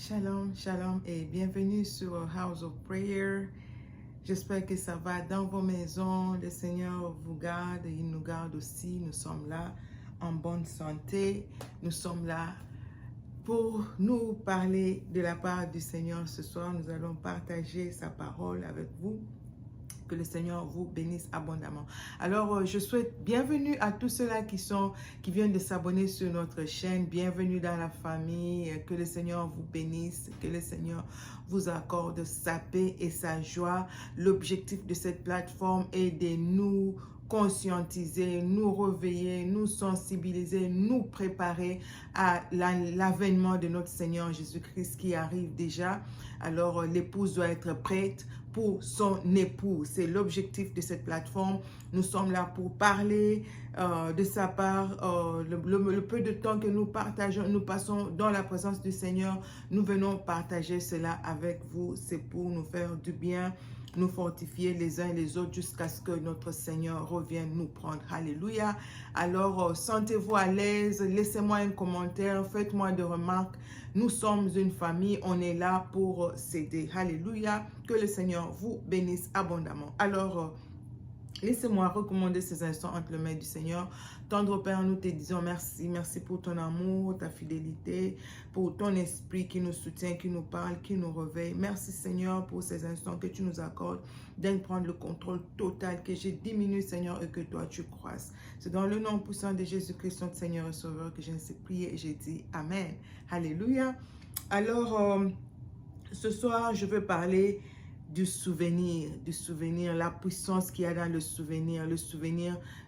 Shalom, shalom et bienvenue sur House of Prayer. J'espère que ça va dans vos maisons. Le Seigneur vous garde et il nous garde aussi. Nous sommes là en bonne santé. Nous sommes là pour nous parler de la part du Seigneur. Ce soir, nous allons partager sa parole avec vous. Que le Seigneur vous bénisse abondamment. Alors, je souhaite bienvenue à tous ceux-là qui viennent de s'abonner sur notre chaîne. Bienvenue dans la famille. Que le Seigneur vous bénisse. Que le Seigneur vous accorde sa paix et sa joie. L'objectif de cette plateforme est de nous conscientiser, nous réveiller, nous sensibiliser, nous préparer à l'avènement de notre Seigneur Jésus-Christ qui arrive déjà. Alors, l'épouse doit être prête pour son époux. C'est l'objectif de cette plateforme. Nous sommes là pour parler de sa part. Le peu de temps que nous partageons, nous passons dans la présence du Seigneur. Nous venons partager cela avec vous. C'est pour nous faire du bien, nous fortifier les uns et les autres jusqu'à ce que notre Seigneur revienne nous prendre. Alléluia. Alors, sentez-vous à l'aise. Laissez-moi un commentaire. Faites-moi des remarques. Nous sommes une famille. On est là pour s'aider. Alléluia. Que le Seigneur vous bénisse abondamment. Alors, laissez-moi recommander ces instants entre les mains du Seigneur. Tendre Père, nous te disons merci. Merci pour ton amour, ta fidélité, pour ton esprit qui nous soutient, qui nous parle, qui nous réveille. Merci Seigneur pour ces instants que tu nous accordes, d'en prendre le contrôle total, que je diminue Seigneur et que toi tu croisses. C'est dans le nom puissant de Jésus-Christ, notre Seigneur et Sauveur, que j'ai ainsi prié et j'ai dit Amen. Alléluia. Alors, ce soir, je veux parler du souvenir, la puissance qu'il y a dans le souvenir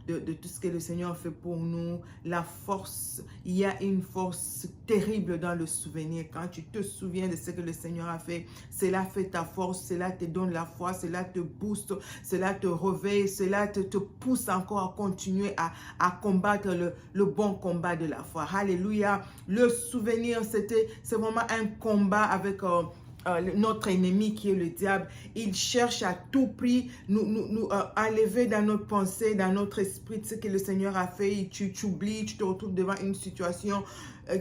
de tout ce que le Seigneur fait pour nous, la force. Il y a une force terrible dans le souvenir. Quand tu te souviens de ce que le Seigneur a fait, cela fait ta force, cela te donne la foi, cela te booste, cela te réveille, cela te pousse encore à continuer à combattre le bon combat de la foi. Alléluia. Le souvenir, c'est vraiment un combat avec notre ennemi qui est le diable. Il cherche à tout prix nous enlever dans notre pensée, dans notre esprit ce que le Seigneur a fait. Tu oublies, tu te retrouves devant une situation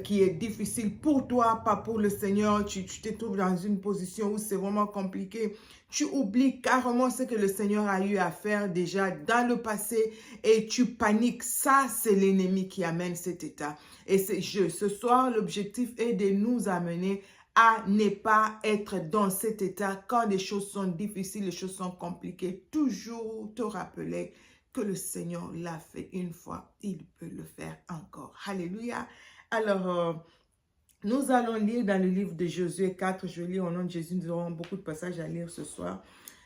qui est difficile pour toi, pas pour le Seigneur. Tu te trouves dans une position où c'est vraiment compliqué. Tu oublies carrément ce que le Seigneur a eu à faire déjà dans le passé et tu paniques. Ça, c'est l'ennemi qui amène cet état. Et ce soir, l'objectif est de nous amener à ne pas être dans cet état quand les choses sont difficiles, les choses sont compliquées. Toujours te rappeler que le Seigneur l'a fait une fois, il peut le faire encore. Alléluia. Alors, nous allons lire dans le livre de Josué 4. Je lis au nom de Jésus. Nous aurons beaucoup de passages à lire ce soir.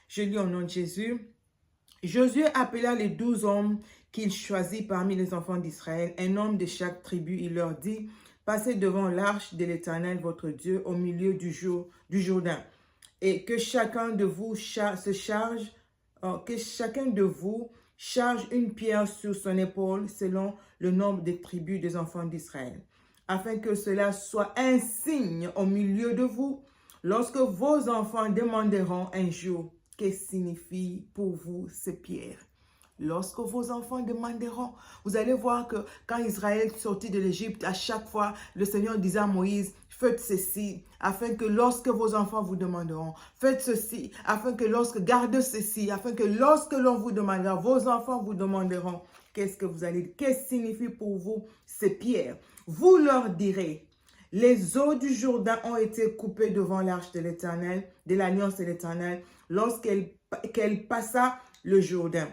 Je lis au nom de Jésus. Josué appela les 12 hommes qu'il choisit parmi les enfants d'Israël, un homme de chaque tribu. Il leur dit: passez devant l'arche de l'Éternel, votre Dieu, au milieu du Jourdain, et que chacun de vous charge une pierre sur son épaule selon le nombre des tribus des enfants d'Israël, afin que cela soit un signe au milieu de vous, lorsque vos enfants demanderont un jour: que signifient pour vous ces pierres? Lorsque vos enfants demanderont, vous allez voir que quand Israël sortit de l'Égypte, à chaque fois, le Seigneur disait à Moïse: faites ceci, afin que lorsque vos enfants vous demanderont, faites ceci, afin que gardez ceci, afin que lorsque l'on vous demandera, vos enfants vous demanderont, qu'est-ce que vous allez dire? Qu'est-ce que signifie pour vous ces pierres? Vous leur direz: les eaux du Jourdain ont été coupées devant l'arche de l'Éternel, de l'alliance de l'Éternel, lorsqu'elle passa le Jourdain.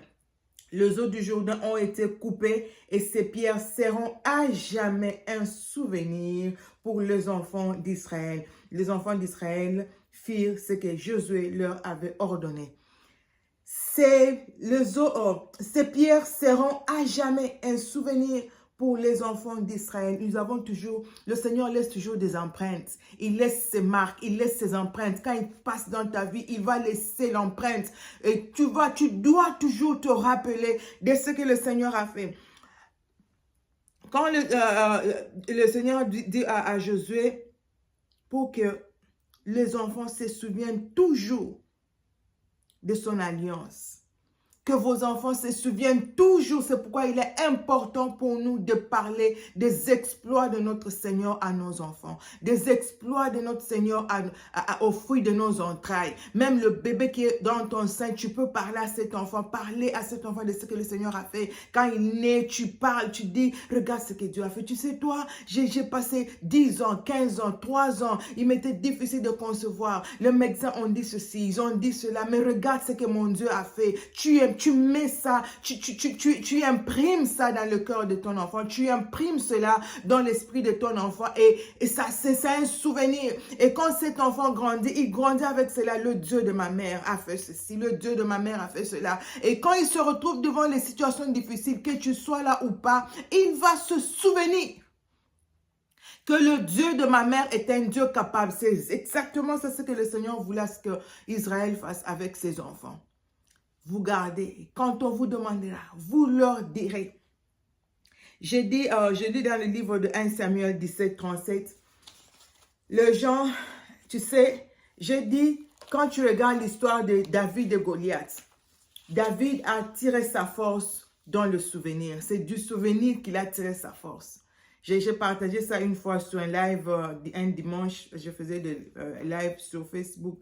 Les eaux du Jourdain ont été coupées et ces pierres seront à jamais un souvenir pour les enfants d'Israël. Les enfants d'Israël firent ce que Josué leur avait ordonné. Ces pierres seront à jamais un souvenir pour les enfants d'Israël. Le Seigneur laisse toujours des empreintes. Il laisse ses marques, il laisse ses empreintes. Quand il passe dans ta vie, il va laisser l'empreinte. Et tu dois toujours te rappeler de ce que le Seigneur a fait. Quand le Seigneur dit à Josué, pour que les enfants se souviennent toujours de son alliance. que vos enfants se souviennent toujours. C'est pourquoi il est important pour nous de parler des exploits de notre Seigneur à nos enfants, des exploits de notre Seigneur aux fruits de nos entrailles. Même le bébé qui est dans ton sein, tu peux parler à cet enfant, parler à cet enfant de ce que le Seigneur a fait. Quand il naît, tu parles, tu dis, regarde ce que Dieu a fait. Tu sais, toi, j'ai passé 10 ans, 15 ans, 3 ans. Il m'était difficile de concevoir. Les médecins ont dit ceci, ils ont dit cela. Mais regarde ce que mon Dieu a fait. Tu mets ça, tu imprimes ça dans le cœur de ton enfant. Tu imprimes cela dans l'esprit de ton enfant. Et ça, c'est un souvenir. Et quand cet enfant grandit, il grandit avec cela. Le Dieu de ma mère a fait ceci. Le Dieu de ma mère a fait cela. Et quand il se retrouve devant les situations difficiles, que tu sois là ou pas, il va se souvenir que le Dieu de ma mère est un Dieu capable. C'est exactement ce que le Seigneur voulait que Israël fasse avec ses enfants. Vous gardez. Quand on vous demandera, vous leur direz. Je dis dans le livre de 1 Samuel 17, 37, le genre, tu sais, je dis, quand tu regardes l'histoire de David et Goliath, David a tiré sa force dans le souvenir. C'est du souvenir qu'il a tiré sa force. J'ai partagé ça une fois sur un live, un dimanche, je faisais des live sur Facebook.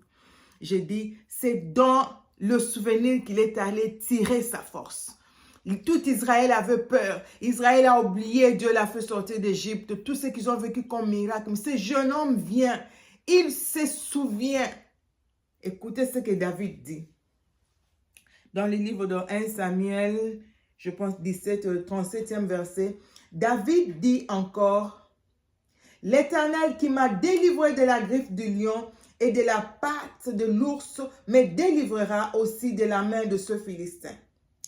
J'ai dit, c'est dans le souvenir qu'il est allé tirer sa force. Tout Israël avait peur. Israël a oublié, Dieu l'a fait sortir d'Égypte. Tout ce qu'ils ont vécu comme miracle. Mais ce jeune homme vient, il se souvient. Écoutez ce que David dit. Dans le livre de 1 Samuel, je pense 37e verset, David dit encore, « L'Éternel qui m'a délivré de la griffe du lion et de la patte de l'ours me délivrera aussi de la main de ce Philistin. »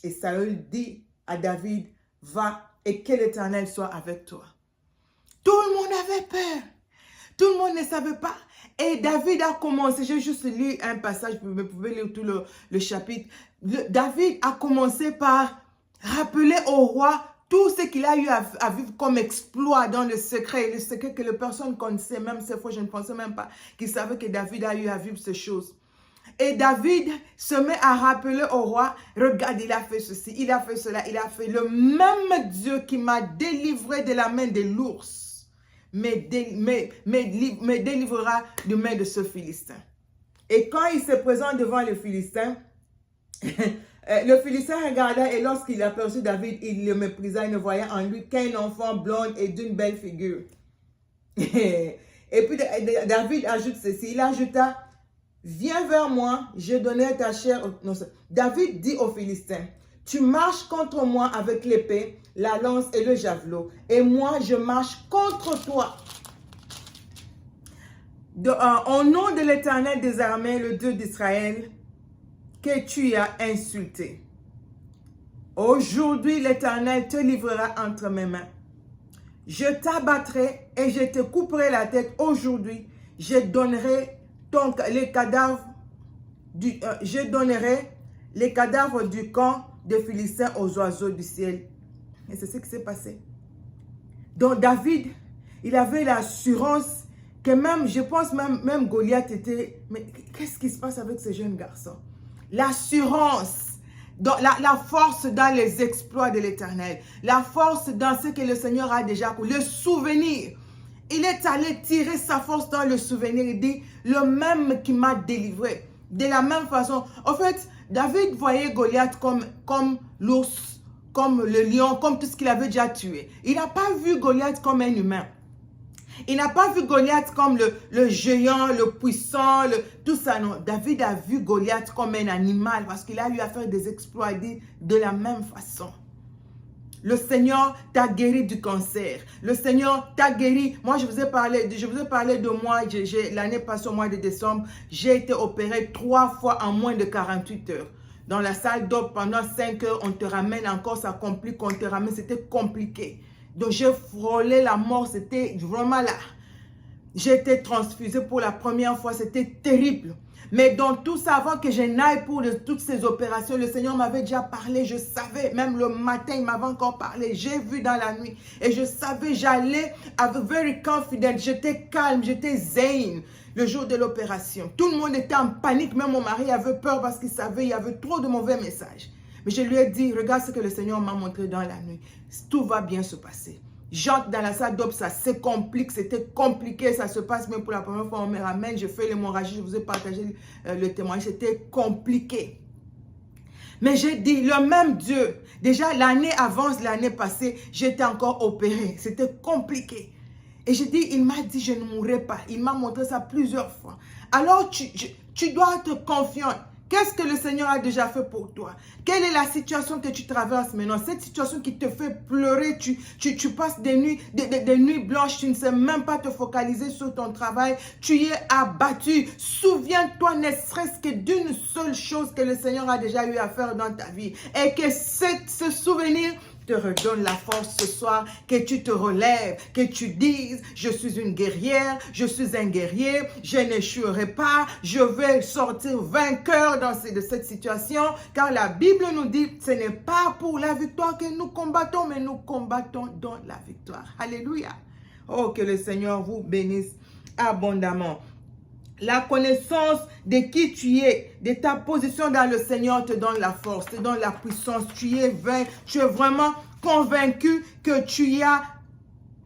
Et Saül dit à David, « Va et que l'Éternel soit avec toi. » Tout le monde avait peur. Tout le monde ne savait pas. Et David a commencé, j'ai juste lu un passage, vous pouvez lire tout le chapitre. David a commencé par rappeler au roi tout ce qu'il a eu à vivre comme exploit dans le secret que les personnes connaissaient, même ces fois je ne pensais même pas qu'ils savaient que David a eu à vivre ces choses. Et David se met à rappeler au roi, regarde, il a fait ceci, il a fait cela, il a fait le même Dieu qui m'a délivré de la main de l'ours, me délivrera de la main de ce Philistin. Et quand il se présente devant le Philistin, le Philistin regarda et lorsqu'il aperçut David, il le méprisa, il ne voyait en lui qu'un enfant blond et d'une belle figure. Et puis David ajoute ceci, il ajouta, « Viens vers moi, je donnerai ta chair. » Non, David dit aux Philistins, « Tu marches contre moi avec l'épée, la lance et le javelot, et moi je marche contre toi. » Au nom de l'Éternel des armées, le Dieu d'Israël, que tu as insulté. Aujourd'hui, l'Éternel te livrera entre mes mains. Je t'abattrai et je te couperai la tête. Aujourd'hui, je donnerai les cadavres du camp des Philistins aux oiseaux du ciel. Et c'est ce qui s'est passé. Donc David, il avait l'assurance que même, je pense même Goliath était, mais qu'est-ce qui se passe avec ce jeune garçon? L'assurance, la force dans les exploits de l'Éternel, la force dans ce que le Seigneur a déjà fait, le souvenir. Il est allé tirer sa force dans le souvenir. Il dit, le même qui m'a délivré. De la même façon. En fait, David voyait Goliath comme l'ours, comme le lion, comme tout ce qu'il avait déjà tué. Il n'a pas vu Goliath comme un humain. Il n'a pas vu Goliath comme le géant, le puissant, tout ça. Non, David a vu Goliath comme un animal parce qu'il a eu à faire des exploits de la même façon. Le Seigneur t'a guéri du cancer. Le Seigneur t'a guéri. Moi, je vous ai parlé de moi. L'année passée, au mois de décembre, j'ai été opéré 3 fois en moins de 48 heures. Dans la salle d'op pendant 5 heures, on te ramène encore, ça complique, on te ramène. C'était compliqué. Donc, j'ai frôlé la mort. C'était vraiment là. J'ai été transfusée pour la première fois. C'était terrible. Mais dans tout ça, avant que je n'aille pour toutes ces opérations, le Seigneur m'avait déjà parlé, je savais, même le matin, il m'avait encore parlé, j'ai vu dans la nuit, et je savais, j'allais avec very confident, j'étais calme, j'étais zen le jour de l'opération. Tout le monde était en panique, même mon mari avait peur parce qu'il savait, il y avait trop de mauvais messages. Mais je lui ai dit, regarde ce que le Seigneur m'a montré dans la nuit. Tout va bien se passer. J'entre dans la salle d'op, ça se complique, c'était compliqué, ça se passe même pour la première fois, on me ramène, je fais l'hémorragie, je vous ai partagé le témoignage, c'était compliqué. Mais j'ai dit, le même Dieu, déjà l'année avant, l'année passée, j'étais encore opérée, c'était compliqué. Et j'ai dit, il m'a dit, je ne mourrai pas, il m'a montré ça plusieurs fois. Alors tu dois être confiante. Qu'est-ce que le Seigneur a déjà fait pour toi? Quelle est la situation que tu traverses maintenant? Cette situation qui te fait pleurer, tu passes des nuits blanches, tu ne sais même pas te focaliser sur ton travail, tu es abattu. Souviens-toi ne serait-ce que d'une seule chose que le Seigneur a déjà eu à faire dans ta vie. Et que ce souvenir te redonne la force ce soir, que tu te relèves, que tu dises, je suis une guerrière, je suis un guerrier, je n'échouerai pas, je vais sortir vainqueur de cette situation, car la Bible nous dit, ce n'est pas pour la victoire que nous combattons, mais nous combattons dans la victoire. Alléluia. Oh, que le Seigneur vous bénisse abondamment. La connaissance de qui tu es, de ta position dans le Seigneur te donne la force, te donne la puissance. Tu es vraiment convaincu que tu as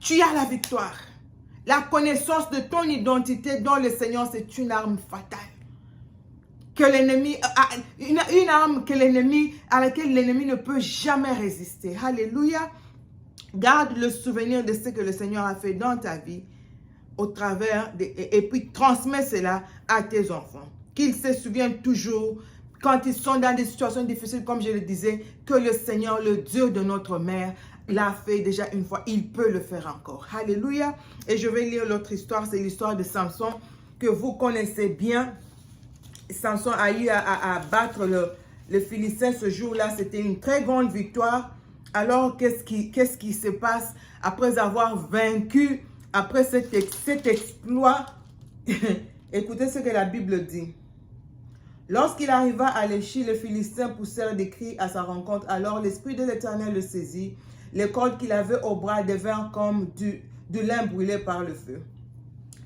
la victoire. La connaissance de ton identité dans le Seigneur, c'est une arme fatale. Que l'ennemi, une arme à laquelle l'ennemi ne peut jamais résister. Alléluia. Garde le souvenir de ce que le Seigneur a fait dans ta vie. Au travers et puis transmets cela à tes enfants. Qu'ils se souviennent toujours, quand ils sont dans des situations difficiles, comme je le disais, que le Seigneur, le Dieu de notre mère, l'a fait déjà une fois. Il peut le faire encore. Alléluia. Et je vais lire l'autre histoire. C'est l'histoire de Samson que vous connaissez bien. Samson a eu à battre le Philistin ce jour-là. C'était une très grande victoire. Alors, qu'est-ce qui se passe après avoir vaincu? Après cet exploit, écoutez ce que la Bible dit. Lorsqu'il arriva à l'Échi, les Philistins poussèrent des cris à sa rencontre. Alors l'Esprit de l'Éternel le saisit. Les cordes qu'il avait au bras devinrent comme du lin brûlé par le feu.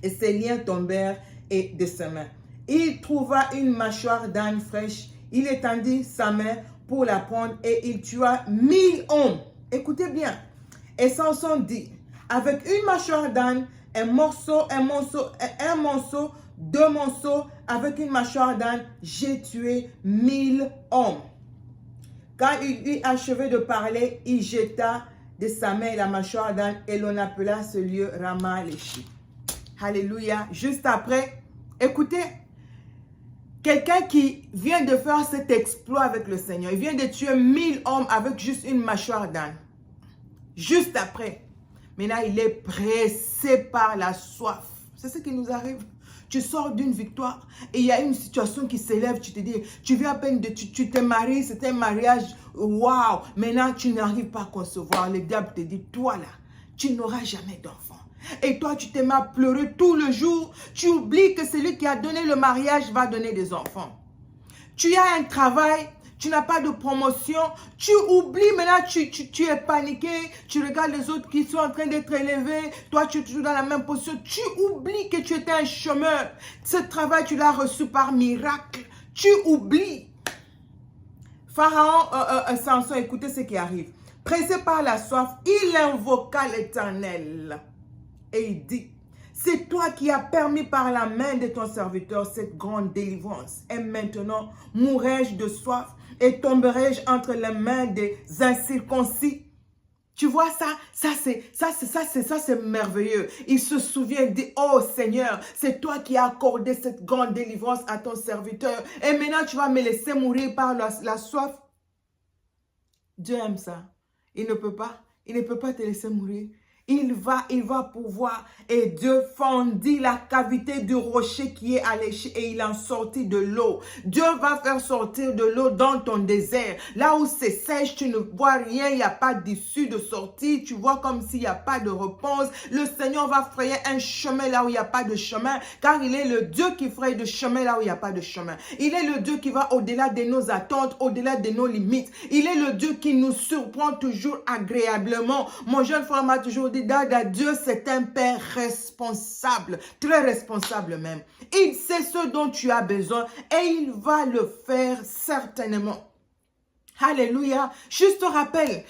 Et ses liens tombèrent de ses mains. Il trouva une mâchoire d'âne fraîche. Il étendit sa main pour la prendre et il tua 1000 hommes. Écoutez bien. Et Samson dit, avec une mâchoire d'âne, un morceau, deux morceaux, avec une mâchoire d'âne, j'ai tué 1000 hommes. Quand il eut achevé de parler, il jeta de sa main la mâchoire d'âne et l'on appela ce lieu Rama-Léchi. Alléluia. Juste après, écoutez, quelqu'un qui vient de faire cet exploit avec le Seigneur, il vient de tuer 1000 hommes avec juste une mâchoire d'âne. Juste après. Maintenant, il est pressé par la soif. C'est ce qui nous arrive. Tu sors d'une victoire et il y a une situation qui s'élève. Tu te dis, tu viens à peine de... Tu te maries, c'est un mariage. Waouh! Maintenant, tu n'arrives pas à concevoir. Le diable te dit, toi là, tu n'auras jamais d'enfant. Et toi, tu te mets à pleurer tout le jour. Tu oublies que celui qui a donné le mariage va donner des enfants. Tu as un travail. Tu n'as pas de promotion, tu oublies maintenant, tu es paniqué, tu regardes les autres qui sont en train d'être élevés, toi tu es toujours dans la même position, tu oublies que tu étais un chômeur, ce travail tu l'as reçu par miracle, tu oublies. Pharaon, Samson, écoutez ce qui arrive. Pressé par la soif, il invoqua l'Éternel et il dit, c'est toi qui as permis par la main de ton serviteur cette grande délivrance. Et maintenant, mourrai-je de soif et tomberai-je entre les mains des incirconcis? Tu vois ça c'est merveilleux. Il se souvient, il dit, oh Seigneur, c'est toi qui as accordé cette grande délivrance à ton serviteur. Et maintenant, tu vas me laisser mourir par la soif. Dieu aime ça. Il ne peut pas te laisser mourir. Il va pouvoir. Et Dieu fendit la cavité du rocher qui est à l'échelle et il en sortit de l'eau. Dieu va faire sortir de l'eau dans ton désert. Là où c'est sèche, tu ne vois rien, il n'y a pas d'issue de sortie. Tu vois comme s'il n'y a pas de réponse. Le Seigneur va frayer un chemin là où il n'y a pas de chemin. Car il est le Dieu qui fraye de chemin là où il n'y a pas de chemin. Il est le Dieu qui va au-delà de nos attentes, au-delà de nos limites. Il est le Dieu qui nous surprend toujours agréablement. Mon jeune frère m'a toujours dit, Dada, Dieu c'est un Père responsable, très responsable même. Il sait ce dont tu as besoin et il va le faire certainement. Alléluia. Juste rappelle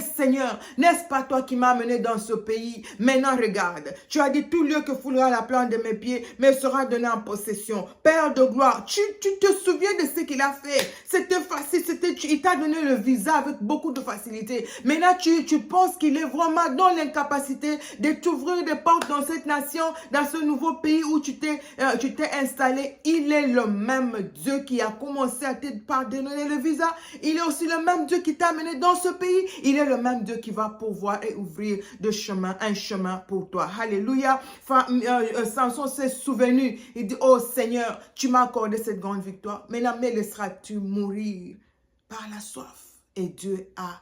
Seigneur, n'est-ce pas toi qui m'as amené dans ce pays? Maintenant regarde, tu as dit tout lieu que foulera la plante de mes pieds, mais sera donné en possession. Père de gloire, tu te souviens de ce qu'il a fait? C'était facile, il t'a donné le visa avec beaucoup de facilité. Maintenant tu penses qu'il est vraiment dans l'incapacité de t'ouvrir des portes dans cette nation, dans ce nouveau pays où tu t'es installé. Il est le même Dieu qui a commencé à te pardonner le visa. Il est aussi le même Dieu qui t'a amené dans ce pays. Il est le même Dieu qui va pouvoir et ouvrir un chemin pour toi. Alléluia. Samson s'est souvenu. Il dit, oh Seigneur, tu m'as accordé cette grande victoire. Maintenant, me laisseras-tu mourir par la soif? Et Dieu a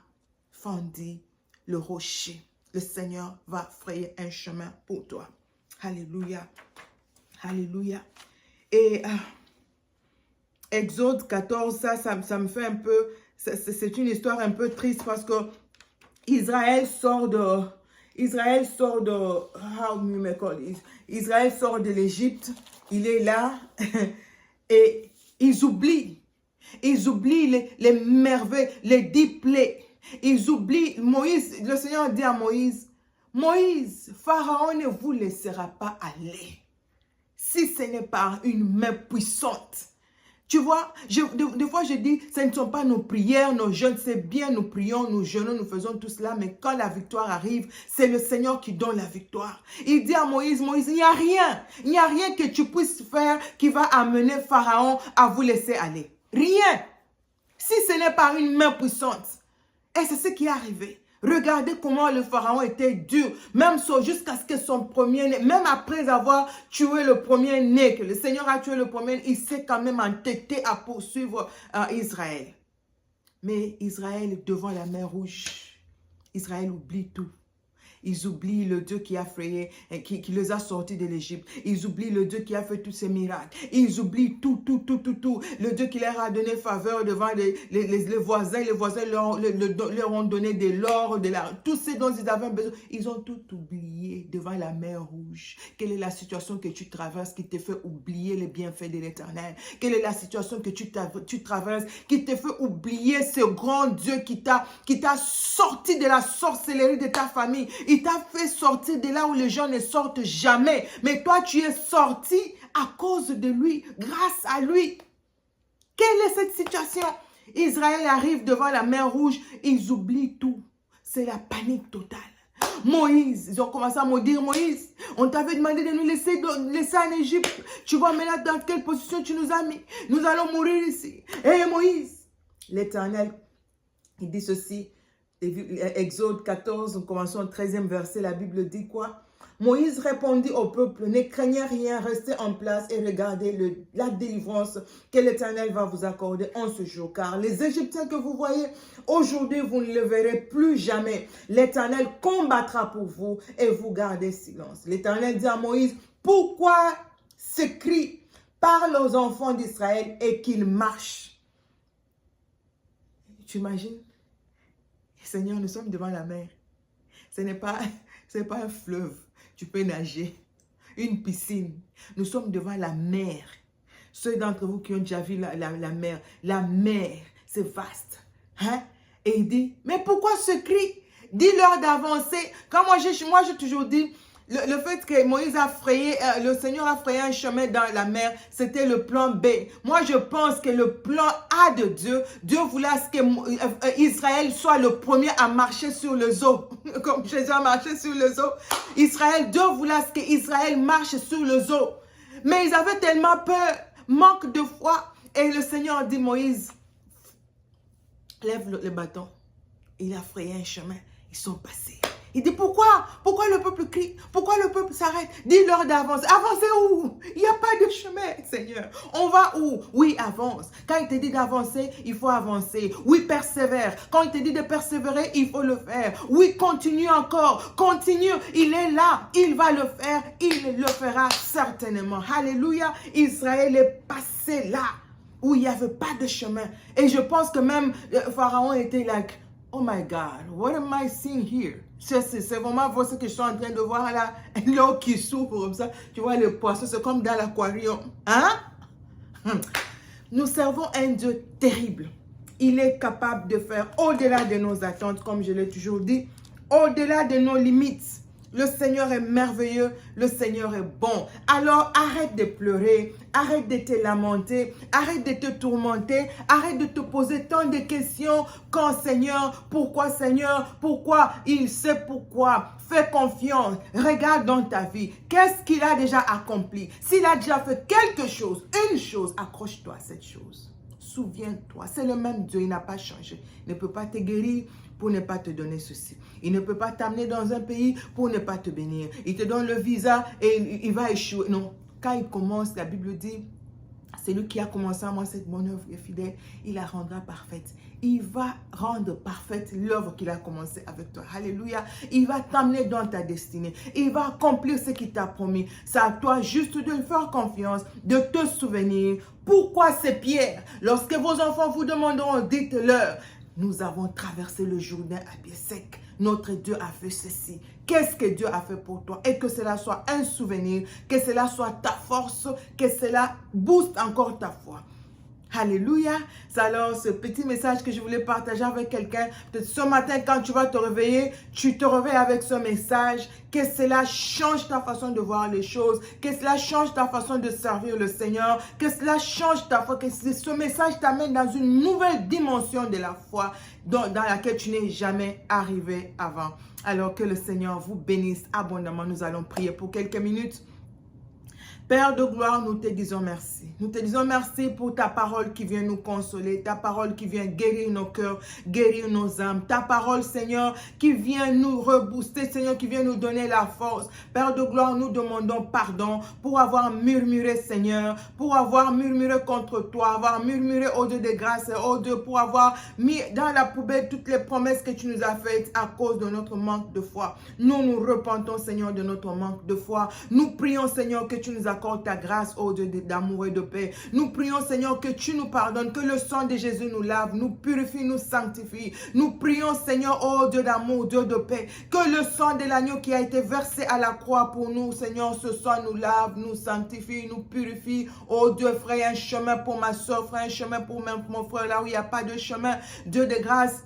fendu le rocher. Le Seigneur va frayer un chemin pour toi. Alléluia. Alléluia. Et Exode 14, ça me fait un peu, c'est une histoire un peu triste parce que Israël sort de l'Égypte, il est là et ils oublient les merveilles, les 10 plaies. Ils oublient Moïse, le Seigneur dit à Moïse, Pharaon ne vous laissera pas aller si ce n'est par une main puissante. Tu vois, des fois je dis, ce ne sont pas nos prières, nos jeûnes, c'est bien, nous prions, nous jeûnons, nous faisons tout cela, mais quand la victoire arrive, c'est le Seigneur qui donne la victoire. Il dit à Moïse, il n'y a rien que tu puisses faire qui va amener Pharaon à vous laisser aller. Rien, si ce n'est par une main puissante. Et c'est ce qui est arrivé. Regardez comment le Pharaon était dur, même jusqu'à ce que son premier-né, même après avoir tué le premier-né, que le Seigneur a tué le premier-né, il s'est quand même entêté à poursuivre Israël. Mais Israël, devant la mer Rouge, Israël oublie tout. Ils oublient le Dieu qui a frayé, qui les a sortis de l'Égypte. Ils oublient le Dieu qui a fait tous ces miracles. Ils oublient tout. Le Dieu qui leur a donné faveur devant les voisins. Les voisins leur ont donné de l'or, tout ce dont ils avaient besoin. Ils ont tout oublié devant la mer Rouge. Quelle est la situation que tu traverses qui te fait oublier les bienfaits de l'Éternel? Quelle est la situation que tu traverses qui te fait oublier ce grand Dieu qui t'a sorti de la sorcellerie de ta famille? Il t'a fait sortir de là où les gens ne sortent jamais. Mais toi, tu es sorti à cause de lui, grâce à lui. Quelle est cette situation? Israël arrive devant la mer Rouge, ils oublient tout. C'est la panique totale. Moïse, ils ont commencé à maudire Moïse. On t'avait demandé de nous laisser en Égypte. Tu vois maintenant dans quelle position tu nous as mis. Nous allons mourir ici. Et Moïse, l'Éternel, il dit ceci. Exode 14, commençons au 13e verset, la Bible dit quoi? Moïse répondit au peuple, ne craignez rien, restez en place et regardez la délivrance que l'Éternel va vous accorder en ce jour. Car les Égyptiens que vous voyez aujourd'hui, vous ne le verrez plus jamais. L'Éternel combattra pour vous et vous gardez silence. L'Éternel dit à Moïse, pourquoi ce cri? Parle aux enfants d'Israël et qu'ils marchent. Tu imagines? Seigneur, nous sommes devant la mer. Ce n'est pas un fleuve. Tu peux nager. Une piscine. Nous sommes devant la mer. Ceux d'entre vous qui ont déjà vu la mer, c'est vaste. Hein? Et il dit, mais pourquoi ce cri? Dis-leur d'avancer. Quand moi, j'ai toujours dit, le fait que Moïse a frayé, le Seigneur a frayé un chemin dans la mer, c'était le plan B. Moi, je pense que le plan A de Dieu, Dieu voulait que Israël soit le premier à marcher sur les eaux. Comme Jésus a marché sur les eaux. Dieu voulait que Israël marche sur les eaux. Mais ils avaient tellement peur, manque de foi. Et le Seigneur dit, Moïse, lève le bâton. Il a frayé un chemin. Ils sont passés. Il dit, pourquoi le peuple crie? Pourquoi le peuple s'arrête? Dis-leur d'avancer. Avancer où? Il n'y a pas de chemin, Seigneur. On va où? Oui, avance. Quand il te dit d'avancer, il faut avancer. Oui, persévère. Quand il te dit de persévérer, il faut le faire. Oui, continue encore. Continue. Il est là. Il va le faire. Il le fera certainement. Alléluia. Israël est passé là où il n'y avait pas de chemin. Et je pense que même Pharaon était là. Oh my God, what am I seeing here? C'est vraiment ce que je suis en train de voir là. L'eau qui s'ouvre comme ça. Tu vois, les poissons, c'est comme dans l'aquarium. Hein? Nous servons un Dieu terrible. Il est capable de faire au-delà de nos attentes, comme je l'ai toujours dit, au-delà de nos limites. Le Seigneur est merveilleux, le Seigneur est bon. Alors arrête de pleurer, arrête de te lamenter, arrête de te tourmenter, arrête de te poser tant de questions. Quand Seigneur, pourquoi il sait pourquoi. Fais confiance, regarde dans ta vie. Qu'est-ce qu'il a déjà accompli? S'il a déjà fait quelque chose, une chose, accroche-toi à cette chose. Souviens-toi, c'est le même Dieu, il n'a pas changé. Il ne peut pas te guérir pour ne pas te donner ceci. Il ne peut pas t'amener dans un pays pour ne pas te bénir. Il te donne le visa et il va échouer. Non, quand il commence, la Bible dit, c'est lui qui a commencé à moi cette bonne œuvre et fidèle, il la rendra parfaite. Il va rendre parfaite l'œuvre qu'il a commencé avec toi. Alléluia. Il va t'amener dans ta destinée. Il va accomplir ce qu'il t'a promis. C'est à toi juste de lui faire confiance, de te souvenir. Pourquoi c'est Pierre? Lorsque vos enfants vous demanderont, dites-leur, nous avons traversé le Jourdain à pied sec. Notre Dieu a fait ceci. Qu'est-ce que Dieu a fait pour toi? Et que cela soit un souvenir, que cela soit ta force, que cela booste encore ta foi. Alléluia. C'est alors ce petit message que je voulais partager avec quelqu'un. Peut-être ce matin, quand tu vas te réveiller, tu te réveilles avec ce message. Que cela change ta façon de voir les choses. Que cela change ta façon de servir le Seigneur. Que cela change ta foi. Que ce message t'amène dans une nouvelle dimension de la foi dans laquelle tu n'es jamais arrivé avant. Alors que le Seigneur vous bénisse abondamment. Nous allons prier pour quelques minutes. Père de gloire, nous te disons merci. Nous te disons merci pour ta parole qui vient nous consoler, ta parole qui vient guérir nos cœurs, guérir nos âmes. Ta parole, Seigneur, qui vient nous rebooster, Seigneur, qui vient nous donner la force. Père de gloire, nous demandons pardon pour avoir murmuré, Seigneur, pour avoir murmuré contre toi, avoir murmuré au Dieu de grâce, au Dieu, pour avoir mis dans la poubelle toutes les promesses que tu nous as faites à cause de notre manque de foi. Nous nous repentons, Seigneur, de notre manque de foi. Nous prions, Seigneur, que tu nous accorde ta grâce, ô Dieu d'amour et de paix. Nous prions, Seigneur, que tu nous pardonnes, que le sang de Jésus nous lave, nous purifie, nous sanctifie. Nous prions, Seigneur, ô Dieu d'amour, Dieu de paix, que le sang de l'agneau qui a été versé à la croix pour nous, Seigneur, ce sang nous lave, nous sanctifie, nous purifie. Ô Dieu, frère, un chemin pour ma soeur, frère, un chemin pour mon frère, là où il n'y a pas de chemin. Dieu de grâce,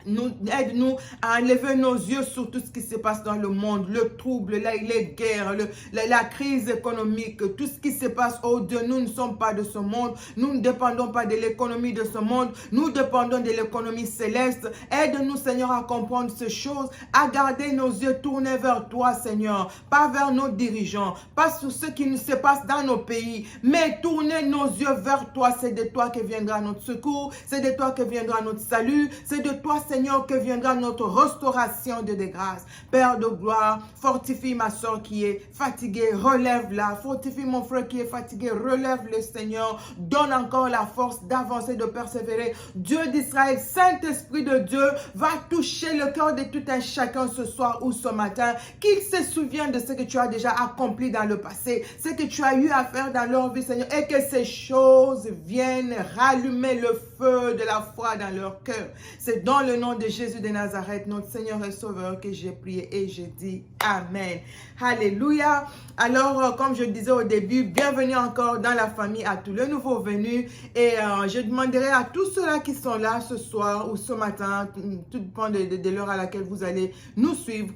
aide-nous à enlever nos yeux sur tout ce qui se passe dans le monde, le trouble, les guerres, la crise économique, tout ce qui se passe. Oh Dieu, nous ne sommes pas de ce monde, nous ne dépendons pas de l'économie de ce monde, nous dépendons de l'économie céleste. Aide-nous, Seigneur, à comprendre ces choses, à garder nos yeux tournés vers toi, Seigneur, pas vers nos dirigeants, pas sur ce qui se passe dans nos pays, mais tourner nos yeux vers toi. C'est de toi que viendra notre secours, c'est de toi que viendra notre salut, c'est de toi, Seigneur, que viendra notre restauration de grâce. Père de gloire, fortifie ma soeur qui est fatiguée, relève-la. Fortifie mon frère qui est fatigué, relève-le, Seigneur. Donne encore la force d'avancer, de persévérer. Dieu d'Israël, Saint-Esprit de Dieu, va toucher le cœur de tout un chacun ce soir ou ce matin. Qu'il se souvienne de ce que tu as déjà accompli dans le passé, ce que tu as eu à faire dans leur vie, Seigneur, et que ces choses viennent rallumer le feu de la foi dans leur cœur. C'est dans le nom de Jésus de Nazareth, notre Seigneur et Sauveur, que j'ai prié et j'ai dit Amen. Alléluia. Alors, comme je disais au début, bienvenue encore dans la famille à tous les nouveaux venus. Et je demanderai à tous ceux-là qui sont là ce soir ou ce matin, tout dépend de l'heure à laquelle vous allez nous suivre,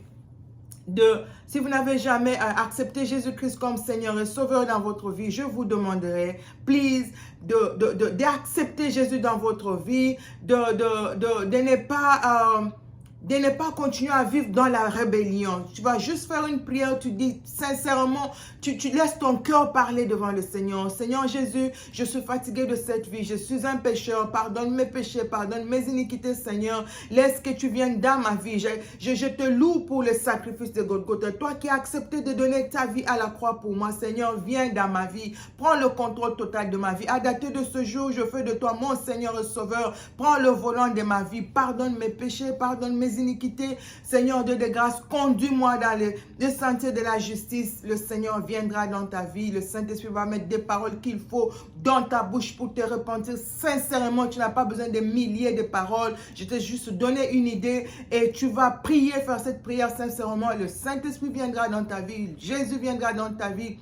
si vous n'avez jamais accepté Jésus-Christ comme Seigneur et Sauveur dans votre vie, je vous demanderai, please, d'accepter Jésus dans votre vie, de ne pas continuer à vivre dans la rébellion. Tu vas juste faire une prière, tu dis sincèrement, tu laisses ton cœur parler devant le Seigneur. Seigneur Jésus, je suis fatigué de cette vie, je suis un pécheur, pardonne mes péchés, pardonne mes iniquités, Seigneur. Laisse que tu viennes dans ma vie. Je te loue pour le sacrifice de Golgotha. Toi qui as accepté de donner ta vie à la croix pour moi, Seigneur, viens dans ma vie. Prends le contrôle total de ma vie. À dater de ce jour, je fais de toi mon Seigneur et Sauveur. Prends le volant de ma vie. Pardonne mes péchés, pardonne mes iniquités. Seigneur Dieu de grâce, conduis-moi dans le sentier de la justice. Le Seigneur viendra dans ta vie. Le Saint-Esprit va mettre des paroles qu'il faut dans ta bouche pour te repentir. Sincèrement, tu n'as pas besoin de milliers de paroles. Je t'ai juste donné une idée et tu vas prier, faire cette prière sincèrement. Le Saint-Esprit viendra dans ta vie. Jésus viendra dans ta vie.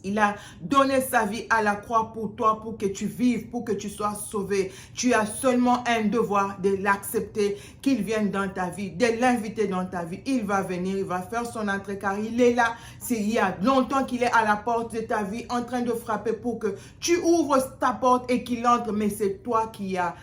Il a donné sa vie à la croix pour toi, pour que tu vives, pour que tu sois sauvé. Tu as seulement un devoir de l'accepter, qu'il vienne dans ta vie, de l'inviter dans ta vie. Il va venir, il va faire son entrée car il est là. S'il y a longtemps qu'il est à la porte de ta vie en train de frapper pour que tu ouvres ta porte et qu'il entre, mais c'est toi qui a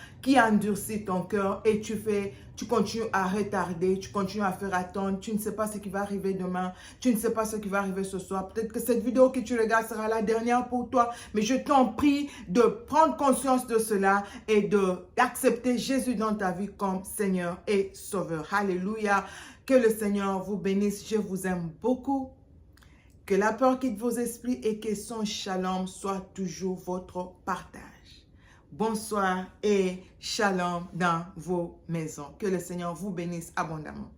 endurci ton cœur et tu continues à retarder, tu continues à faire attendre, tu ne sais pas ce qui va arriver demain, tu ne sais pas ce qui va arriver ce soir. Peut-être que cette vidéo que tu regardes sera la dernière pour toi, mais je t'en prie de prendre conscience de cela et d'accepter Jésus dans ta vie comme Seigneur et Sauveur. Alléluia. Que le Seigneur vous bénisse. Je vous aime beaucoup. Que la peur quitte vos esprits et que son shalom soit toujours votre partage. Bonsoir et shalom dans vos maisons. Que le Seigneur vous bénisse abondamment.